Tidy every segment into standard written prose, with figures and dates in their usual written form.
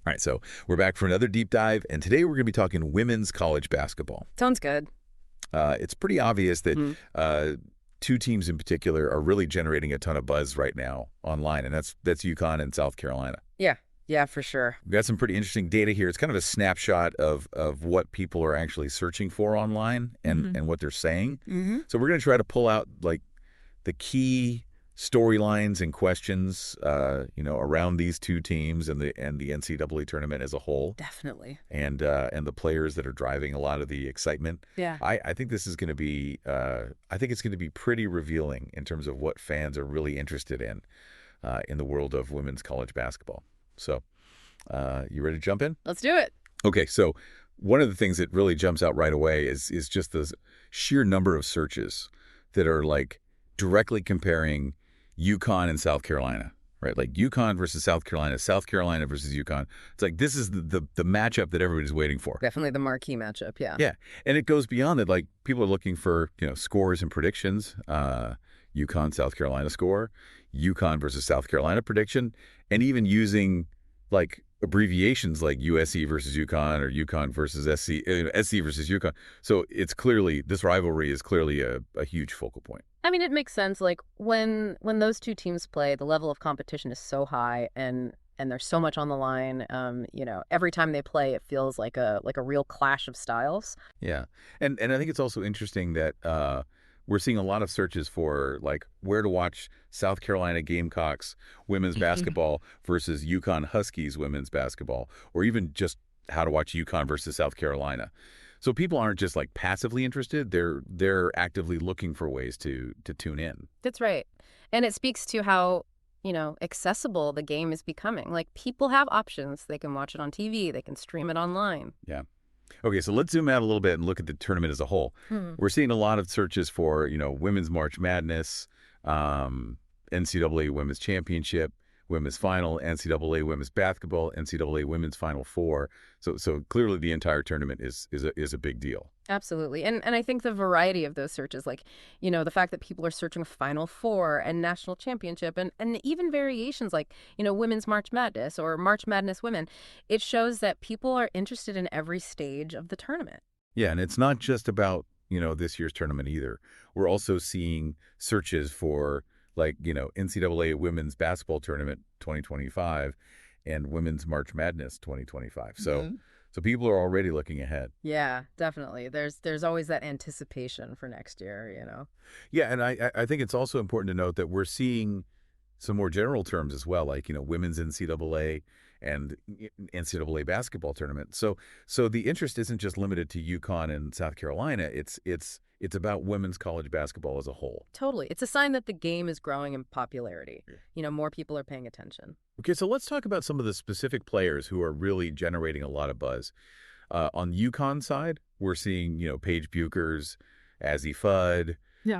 All right, so we're back for another deep dive, and today we're going to be talking women's college basketball. Sounds good. It's pretty obvious that Mhm. two teams in particular are really generating a ton of buzz right now online, and that's UConn and South Carolina. Yeah, for sure. We've got some pretty interesting data here. It's kind of a snapshot of what people are actually searching for online and what they're saying. So we're going to try to pull out like the key storylines and questions, around these two teams and the NCAA tournament as a whole, Definitely. and the players that are driving a lot of the excitement. Yeah. I think this is going to be I think it's going to be pretty revealing in terms of what fans are really interested in the world of women's college basketball. So, you ready to jump in? Let's do it. Okay, so one of the things that really jumps out right away is just the sheer number of searches that are like directly comparing UConn and South Carolina, right? Like UConn versus South Carolina versus UConn. It's like this is the matchup that everybody's waiting for. Definitely the marquee matchup, yeah. Yeah, and it goes beyond that. Like people are looking for scores and predictions. UConn South Carolina score, UConn versus South Carolina prediction, and even using like abbreviations like USC versus UConn or UConn versus SC, SC versus UConn. So it's clearly, this rivalry is clearly a huge focal point. I mean, it makes sense. Like when those two teams play, the level of competition is so high and there's so much on the line. Every time they play, it feels like a real clash of styles. Yeah. And I think it's also interesting that we're seeing a lot of searches for like where to watch South Carolina Gamecocks women's basketball versus UConn Huskies women's basketball, or even just how to watch UConn versus South Carolina. So people aren't just like passively interested; they're actively looking for ways to tune in. That's right. And it speaks to how, accessible the game is becoming. Like people have options. They can watch it on TV. They can stream it online. Yeah. Okay, so let's zoom out a little bit and look at the tournament as a whole. We're seeing a lot of searches for, women's March Madness, NCAA Women's Championship, Women's Final, NCAA Women's Basketball, NCAA Women's Final Four. So clearly the entire tournament is a big deal. Absolutely. And I think the variety of those searches, like, the fact that people are searching Final Four and National Championship and even variations like, Women's March Madness or March Madness Women, it shows that people are interested in every stage of the tournament. Yeah, and it's not just about, this year's tournament either. We're also seeing searches for like, NCAA Women's Basketball Tournament 2025 and Women's March Madness 2025. So people are already looking ahead. Yeah, definitely. There's always that anticipation for next year. Yeah, and I think it's also important to note that we're seeing some more general terms as well, like, women's NCAA and NCAA basketball tournament. So the interest isn't just limited to UConn and South Carolina. It's about women's college basketball as a whole. Totally. It's a sign that the game is growing in popularity. More people are paying attention. Okay, so let's talk about some of the specific players who are really generating a lot of buzz. On UConn side, we're seeing, Paige Buchers, Azzi Fudd,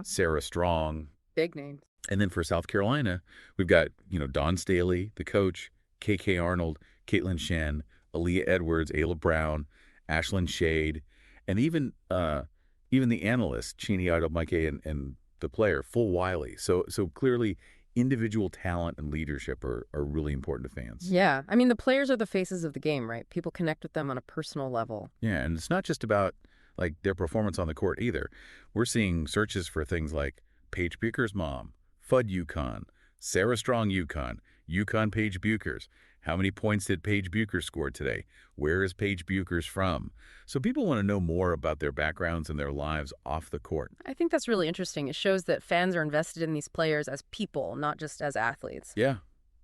Sarah Strong. Big names. And then for South Carolina, we've got, Dawn Staley, the coach, KK Arnold, Caitlin Shen, Aaliyah Edwards, Ayla Brown, Ashlyn Shade, and even the analyst, Cheney Idol-Mike, and the player, Full Wiley. So clearly, individual talent and leadership are really important to fans. Yeah. I mean, the players are the faces of the game, right? People connect with them on a personal level. Yeah, and it's not just about like their performance on the court either. We're seeing searches for things like Paige Buchers' mom, Fudd UConn, Sarah Strong UConn, UConn Paige Buchers. How many points did Paige Buchers score today? Where is Paige Buchers from? So people want to know more about their backgrounds and their lives off the court. I think that's really interesting. It shows that fans are invested in these players as people, not just as athletes. Yeah,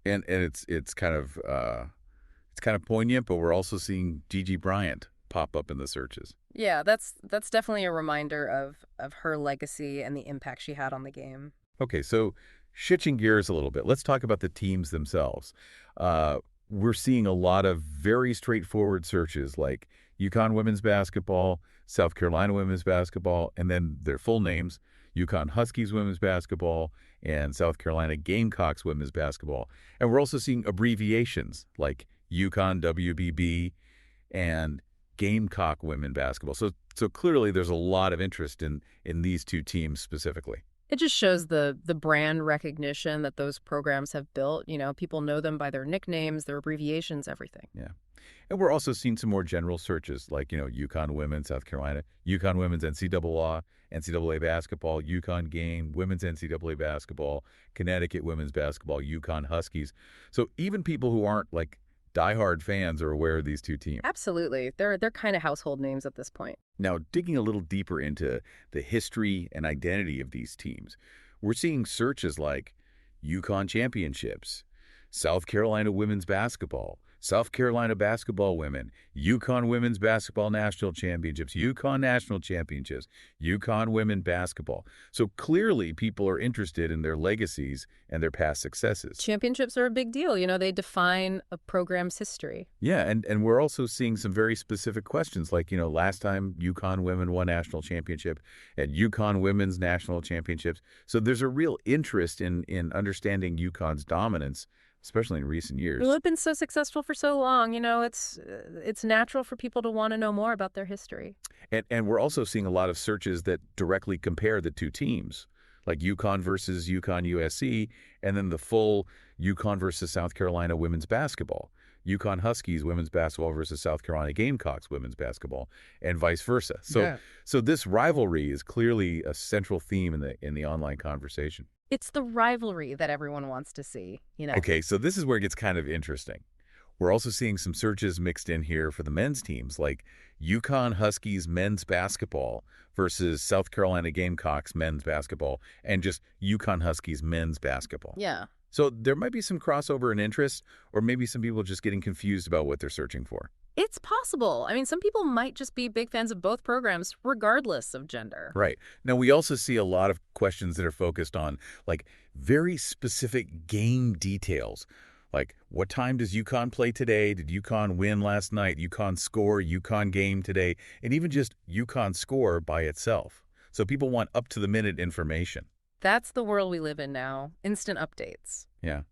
and it's kind of poignant, but we're also seeing Gigi Bryant pop up in the searches. Yeah, that's definitely a reminder of her legacy and the impact she had on the game. Okay, so shifting gears a little bit, let's talk about the teams themselves. We're seeing a lot of very straightforward searches like UConn women's basketball, South Carolina women's basketball, and then their full names, UConn Huskies women's basketball and South Carolina Gamecocks women's basketball. And we're also seeing abbreviations like UConn WBB and Gamecock women basketball. So clearly there's a lot of interest in these two teams specifically. It just shows the brand recognition that those programs have built. People know them by their nicknames, their abbreviations, everything. Yeah. And we're also seeing some more general searches like, UConn women's, South Carolina, UConn women's NCAA basketball, UConn game, women's NCAA basketball, Connecticut women's basketball, UConn Huskies. So even people who aren't like diehard fans are aware of these two teams. Absolutely. They're kind of household names at this point. Now, digging a little deeper into the history and identity of these teams, we're seeing searches like UConn championships, South Carolina women's basketball, South Carolina basketball women, UConn women's basketball national championships, UConn national championships, UConn women basketball. So clearly people are interested in their legacies and their past successes. Championships are a big deal. They define a program's history. Yeah, and we're also seeing some very specific questions like, last time UConn women won national championship and UConn women's national championships. So there's a real interest in understanding UConn's dominance, especially in recent years. Well, it's been so successful for so long. It's natural for people to want to know more about their history. And we're also seeing a lot of searches that directly compare the two teams, like UConn versus UConn USC, and then the full UConn versus South Carolina women's basketball, UConn Huskies women's basketball versus South Carolina Gamecocks women's basketball, and vice versa. So this rivalry is clearly a central theme in the online conversation. It's the rivalry that everyone wants to see. Okay, so this is where it gets kind of interesting. We're also seeing some searches mixed in here for the men's teams, like UConn Huskies men's basketball versus South Carolina Gamecocks men's basketball, and just UConn Huskies men's basketball. Yeah. So there might be some crossover in interest, or maybe some people just getting confused about what they're searching for. It's possible. I mean, some people might just be big fans of both programs, regardless of gender. Right. Now, we also see a lot of questions that are focused on, like, very specific game details. Like, what time does UConn play today? Did UConn win last night? UConn score, UConn game today, and even just UConn score by itself. So people want up-to-the-minute information. That's the world we live in now. Instant updates. Yeah.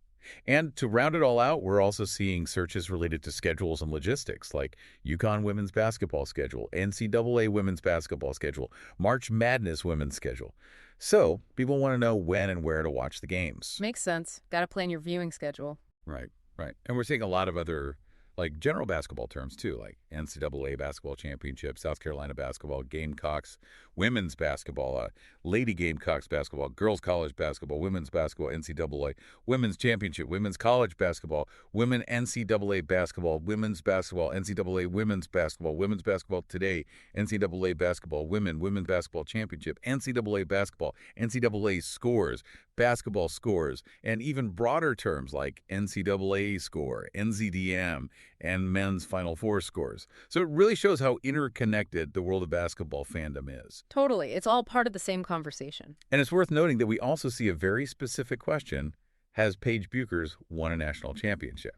And to round it all out, we're also seeing searches related to schedules and logistics, like UConn women's basketball schedule, NCAA women's basketball schedule, March Madness women's schedule. So people want to know when and where to watch the games. Makes sense. Got to plan your viewing schedule. Right, right. And we're seeing a lot of other, like, general basketball terms, too, like NCAA basketball championship, South Carolina basketball, Gamecocks, women's basketball, Lady Gamecocks basketball, girls college basketball, women's basketball, NCAA, women's championship, women's college basketball, women NCAA basketball, women's basketball, NCAA women's basketball today, NCAA basketball, women's basketball championship, NCAA basketball, NCAA scores, basketball scores, and even broader terms like NCAA score, NZDM, and men's Final Four scores. So it really shows how interconnected the world of basketball fandom is. Totally. It's all part of the same conversation. And it's worth noting that we also see a very specific question: has Paige Bueckers won a national championship?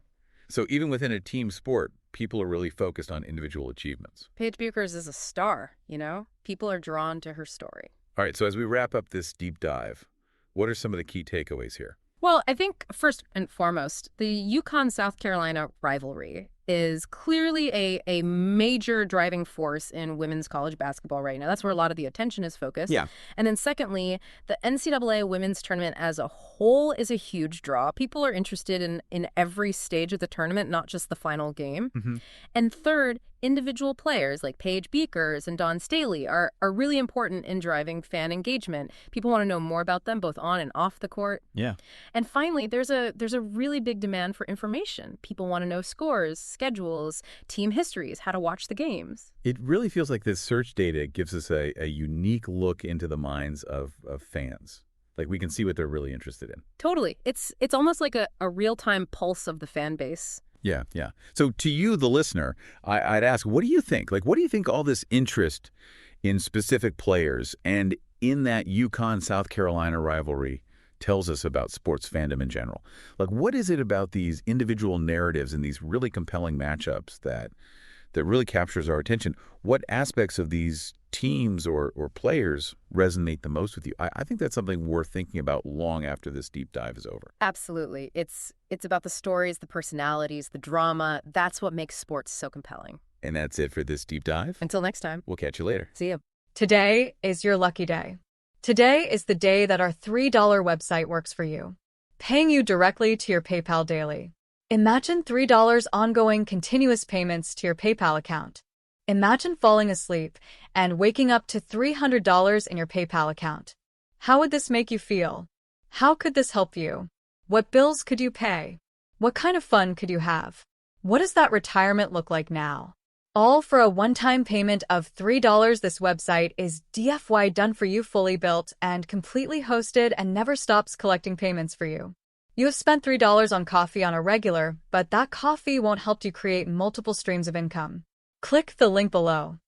So even within a team sport, people are really focused on individual achievements. Paige Bueckers is a star, People are drawn to her story. All right, so as we wrap up this deep dive, what are some of the key takeaways here? Well, I think first and foremost, the UConn-South Carolina rivalry is clearly a major driving force in women's college basketball right now. That's where a lot of the attention is focused. Yeah. And then secondly, the NCAA women's tournament as a whole is a huge draw. People are interested in every stage of the tournament, not just the final game. Mm-hmm. And third, individual players like Paige Bueckers and Dawn Staley are really important in driving fan engagement. People want to know more about them both on and off the court. Yeah. And finally, there's a really big demand for information. People want to know scores, schedules, team histories, how to watch the games. It really feels like this search data gives us a unique look into the minds of fans. Like, we can see what they're really interested in. Totally. It's almost like a real-time pulse of the fan base. Yeah, yeah. So to you, the listener, I'd ask, what do you think? Like, what do you think all this interest in specific players and in that UConn-South Carolina rivalry tells us about sports fandom in general? Like, what is it about these individual narratives and these really compelling matchups that really captures our attention? What aspects of these teams or players resonate the most with you? I think that's something worth thinking about long after this deep dive is over. Absolutely. It's about the stories, the personalities, the drama. That's what makes sports so compelling. And that's it for this deep dive. Until next time. We'll catch you later. See you. Today is your lucky day. Today is the day that our $3 website works for you, paying you directly to your PayPal daily. Imagine $3 ongoing continuous payments to your PayPal account. Imagine falling asleep and waking up to $300 in your PayPal account. How would this make you feel? How could this help you? What bills could you pay? What kind of fun could you have? What does that retirement look like now? All for a one-time payment of $3. This website is DFY done for you, fully built and completely hosted, and never stops collecting payments for you. You have spent $3 on coffee on a regular, but that coffee won't help you create multiple streams of income. Click the link below.